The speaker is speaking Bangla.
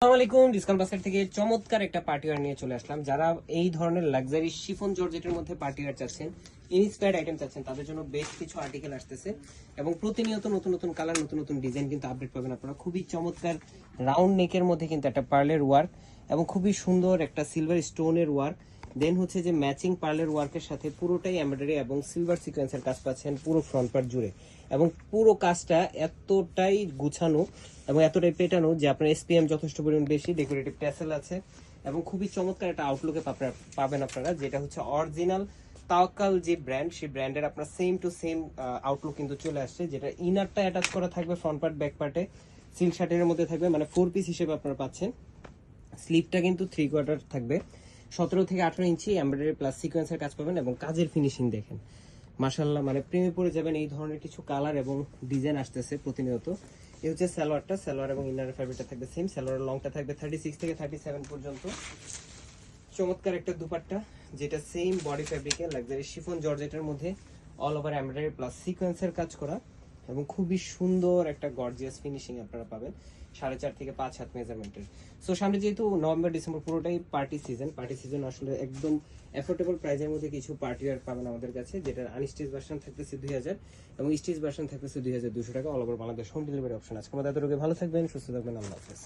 আসসালামু আলাইকুম। ডিসকাউন্ট বাস্কেট থেকে চমৎকার একটা পার্টি ওয়্যার নিয়ে চলে আসলাম। যারা এই ধরনের লাক্সারি শিফন জর্জেটের মধ্যে পার্টি ওয়্যার চাচ্ছেন, ইন্সপায়ার্ড আইটেম চাচ্ছেন, তাদের জন্য বেশ কিছু আর্টিকেল আসতেছে এবং প্রতিনিয়ত নতুন নতুন কালার, নতুন নতুন ডিজাইন কিন্তু আপডেট পাবেন আপনারা। খুবই চমৎকার রাউন্ড নেকের মধ্যে কিন্তু একটা পার্লের ওয়ার্ক এবং খুবই সুন্দর একটা সিলভার স্টোনের ওয়ার্ক, দেন হচ্ছে যে ম্যাচিং পার্লের ওয়ার্কের সাথে পুরোটাই এমব্রয়ডারি এবং সিলভার সিকোয়েন্সের কাজ পাচ্ছেন পুরো ফ্রন্ট পার্ট জুড়ে। এবং পুরো কাজটা এতটাই গুছানো এবং এতটাই পেটানো যে আপনার এসপিএম যথেষ্ট পরিমাণ বেশি, ডেকোরেটিভ ট্যাসেল আছে এবং খুবই চমৎকার একটা আউটলুকে পাবেন আপনারা, যেটা হচ্ছে অরিজিনাল তাওয়াক্কাল যে ব্র্যান্ড, সেই ব্র্যান্ডের আপনার সেম টু সেম আউটলুক কিন্তু চলে আসছে, যেটা ইনারটা অ্যাটাচ করা থাকবে ফ্রন্ট পার্ট ব্যাক পার্টে সিল্ক শার্টের মধ্যে থাকবে, মানে 4 পিস হিসেবে আপনারা পাচ্ছেন। স্লিপটা কিন্তু 3/4 থাকবে, 17 থেকে 18 ইঞ্চি এমব্রয়ডারি প্লাস সিকোয়েন্সের কাজ পাবেন এবং কাজের ফিনিশিং দেখেন মাশাআল্লাহ, মানে প্রেমে পড়ে যাবেন। এই ধরনের কিছু কালার এবং ডিজাইন আসতেছে প্রতিনিয়ত। এই হচ্ছে সালোয়ারটা, সালোয়ার এবং ইনার ফ্যাব্রিকটা থাকবে সেম। সালোয়ারের লংটা থাকবে 36 থেকে 37 পর্যন্ত। চমৎকার একটা দুপাট্টা, যেটা সেম বডি ফ্যাব্রিকে লাক্সারি শিফন জর্জেটের মধ্যে অল ওভার এমব্রয়ডারি প্লাস সিকোয়েন্সের কাজ করা এবং খুবই সুন্দর একটা গর্জিয়াস ফিনিশিং আপনারা পাবেন 4.5 থেকে 5 হাত মেজারমেন্টের। সো সামনে যেহেতু নভেম্বর ডিসেম্বর পুরোটাই পার্টি সিজন আসলে একদম অ্যাফোর্ডেবল প্রাইসের মধ্যে কিছু পার্টি ওয়্যার পাবেন আমাদের কাছে, যেটার আনস্টিচ ভার্সন থাকতেছে 2000 এবং স্টিচ ভার্সন থাকতেছে 2200 টাকা। All over Bangladesh home delivery option. আজকে আমাদের এতটুকু, ভালো থাকবেন, সুস্থ থাকবেন, আল্লাহ হাফেজ।